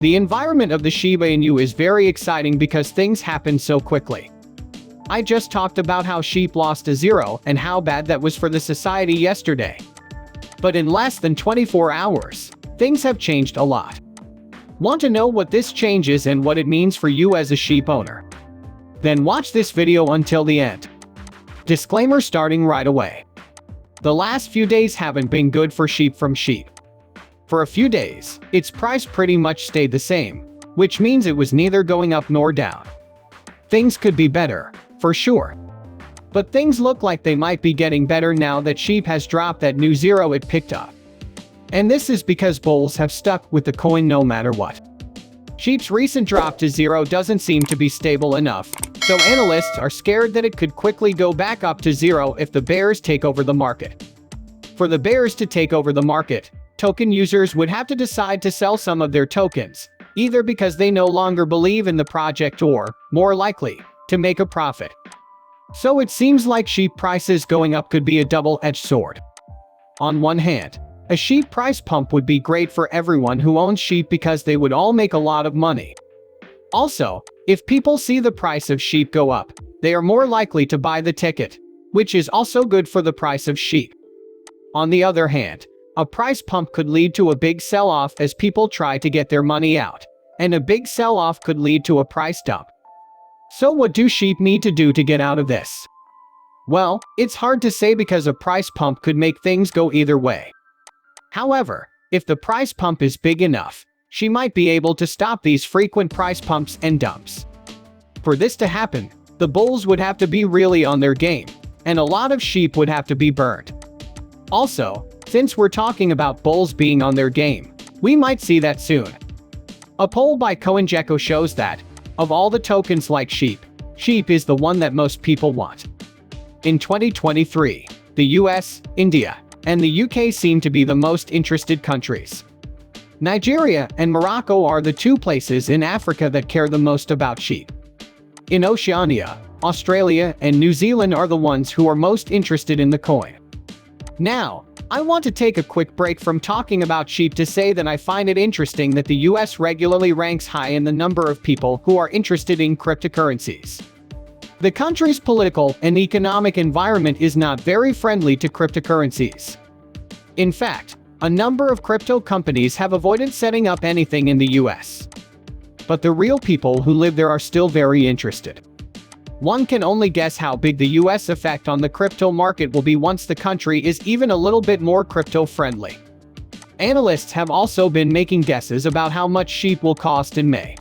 The environment of the Shiba Inu is very exciting because things happen so quickly. I just talked about how sheep lost to zero and how bad that was for the society yesterday. But in less than 24 hours, things have changed a lot. Want to know what this change is and what it means for you as a sheep owner? Then watch this video until the end. Disclaimer starting right away. The last few days haven't been good for sheep from sheep. For a few days, its price pretty much stayed the same, which means it was neither going up nor down. Things could be better, for sure. But things look like they might be getting better now that sheep has dropped that new zero it picked up. And this is because bulls have stuck with the coin no matter what. Sheep's recent drop to zero doesn't seem to be stable enough, so analysts are scared that it could quickly go back up to zero if the bears take over the market. For the bears to take over the market, token users would have to decide to sell some of their tokens, either because they no longer believe in the project or, more likely, to make a profit. So it seems like sheep prices going up could be a double-edged sword. On one hand, a sheep price pump would be great for everyone who owns sheep because they would all make a lot of money. Also, if people see the price of sheep go up, they are more likely to buy the ticket, which is also good for the price of sheep. On the other hand, a price pump could lead to a big sell-off as people try to get their money out, and a big sell-off could lead to a price dump. So what do sheep need to do to get out of this? Well, it's hard to say because a price pump could make things go either way. However, if the price pump is big enough, she might be able to stop these frequent price pumps and dumps. For this to happen, the bulls would have to be really on their game, and a lot of sheep would have to be burned. Also, since we're talking about bulls being on their game, we might see that soon. A poll by CoinGecko shows that, of all the tokens like sheep, sheep is the one that most people want. In 2023, the US, India, and the UK seem to be the most interested countries. Nigeria and Morocco are the two places in Africa that care the most about sheep. In Oceania, Australia and New Zealand are the ones who are most interested in the coin. Now, I want to take a quick break from talking about sheep to say that I find it interesting that the US regularly ranks high in the number of people who are interested in cryptocurrencies. The country's political and economic environment is not very friendly to cryptocurrencies. In fact, a number of crypto companies have avoided setting up anything in the US. But the real people who live there are still very interested. One can only guess how big the US effect on the crypto market will be once the country is even a little bit more crypto-friendly. Analysts have also been making guesses about how much sheep will cost in May.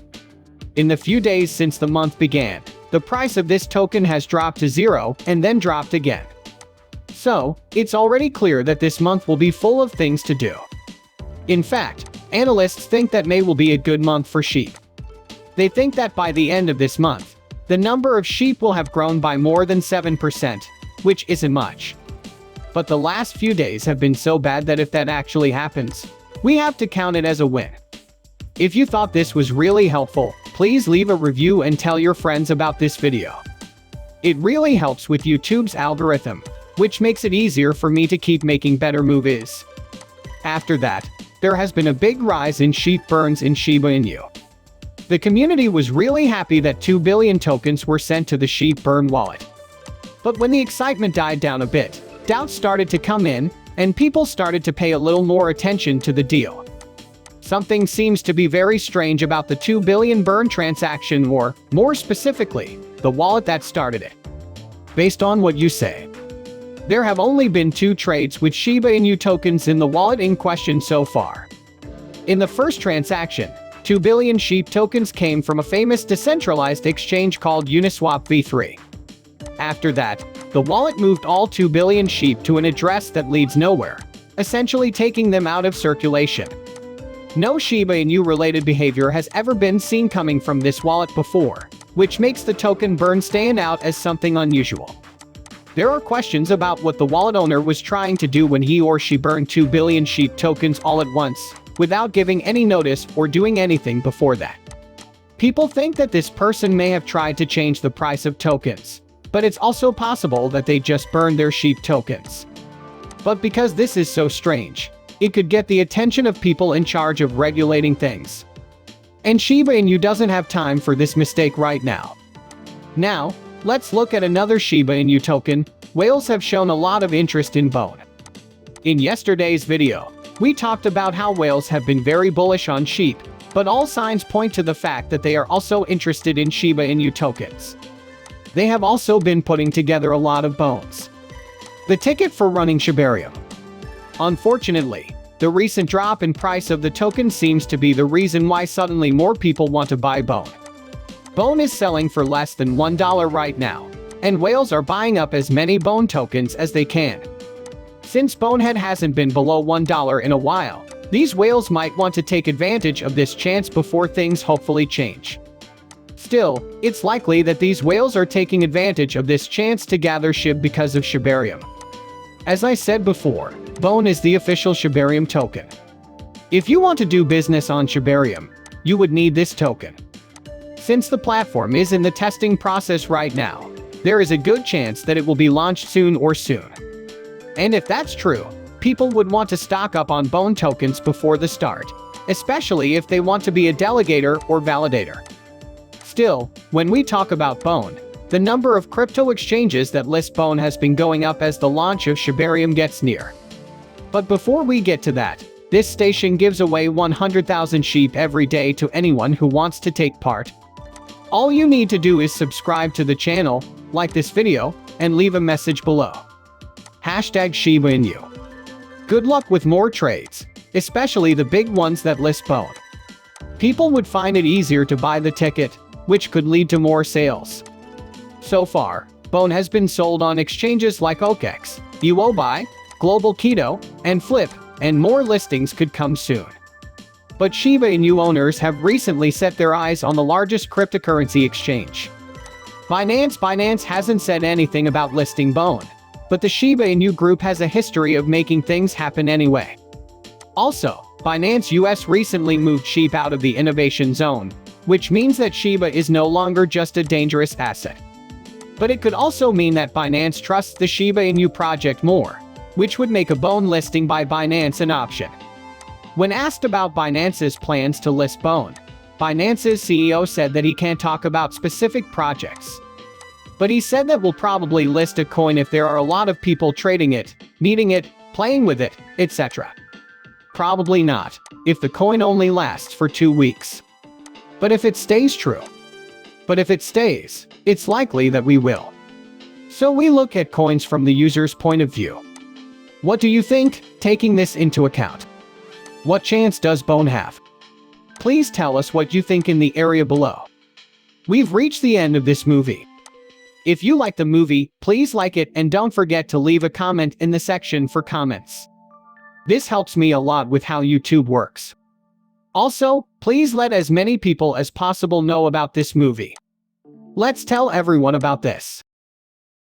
In the few days since the month began, the price of this token has dropped to zero and then dropped again. So, it's already clear that this month will be full of things to do. In fact, analysts think that May will be a good month for sheep. They think that by the end of this month, the number of sheep will have grown by more than 7%, which isn't much. But the last few days have been so bad that if that actually happens, we have to count it as a win. If you thought this was really helpful, please leave a review and tell your friends about this video. It really helps with YouTube's algorithm, which makes it easier for me to keep making better movies. After that, there has been a big rise in sheep burns in Shiba Inu. The community was really happy that 2 billion tokens were sent to the sheep burn wallet. But when the excitement died down a bit, doubts started to come in, and people started to pay a little more attention to the deal. Something seems to be very strange about the 2 billion burn transaction or, more specifically, the wallet that started it. Based on what you say, there have only been 2 trades with Shiba Inu tokens in the wallet in question so far. In the first transaction, 2 billion sheep tokens came from a famous decentralized exchange called Uniswap v3. After that, the wallet moved all 2 billion sheep to an address that leads nowhere, essentially taking them out of circulation. No Shiba Inu related behavior has ever been seen coming from this wallet before, which makes the token burn stand out as something unusual. There are questions about what the wallet owner was trying to do when he or she burned 2 billion sheep tokens all at once, without giving any notice or doing anything before that. People think that this person may have tried to change the price of tokens, but it's also possible that they just burned their sheep tokens. But because this is so strange, it could get the attention of people in charge of regulating things. And Shiba Inu doesn't have time for this mistake right now. Now, let's look at another Shiba Inu token. Whales have shown a lot of interest in Bone. In yesterday's video, we talked about how whales have been very bullish on sheep, but all signs point to the fact that they are also interested in Shiba Inu tokens. They have also been putting together a lot of bones. The ticket for running Shibarium. Unfortunately, the recent drop in price of the token seems to be the reason why suddenly more people want to buy Bone. Bone is selling for less than $1 right now, and whales are buying up as many Bone tokens as they can. Since Bonehead hasn't been below $1 in a while, these whales might want to take advantage of this chance before things hopefully change. Still, it's likely that these whales are taking advantage of this chance to gather SHIB because of Shibarium. As I said before, Bone is the official Shibarium token. If you want to do business on Shibarium, you would need this token. Since the platform is in the testing process right now, there is a good chance that it will be launched soon. And if that's true, people would want to stock up on Bone tokens before the start, especially if they want to be a delegator or validator. Still, when we talk about Bone, the number of crypto exchanges that list Bone has been going up as the launch of Shibarium gets near. But before we get to that, this station gives away 100,000 sheep every day to anyone who wants to take part. All you need to do is subscribe to the channel, like this video, and leave a message below. #Shiba Inu. Good luck with more trades, especially the big ones that list Bone. People would find it easier to buy the ticket, which could lead to more sales. So far, Bone has been sold on exchanges like OKEx, UOBuy, Global Keto, and Flip, and more listings could come soon. But Shiba Inu owners have recently set their eyes on the largest cryptocurrency exchange. Binance hasn't said anything about listing Bone, but the Shiba Inu group has a history of making things happen anyway. Also, Binance US recently moved SHIB out of the innovation zone, which means that Shiba is no longer just a dangerous asset. But it could also mean that Binance trusts the Shiba Inu project more, which would make a Bone listing by Binance an option. When asked about Binance's plans to list Bone, Binance's CEO said that he can't talk about specific projects. But he said that we'll probably list a coin if there are a lot of people trading it, needing it, playing with it, etc. Probably not, if the coin only lasts for 2 weeks. But if it stays true. But if it stays, it's likely that we will. So we look at coins from the user's point of view. What do you think, taking this into account? What chance does Bone have? Please tell us what you think in the area below. We've reached the end of this movie. If you like the movie, please like it and don't forget to leave a comment in the section for comments. This helps me a lot with how YouTube works. Also, please let as many people as possible know about this movie. Let's tell everyone about this.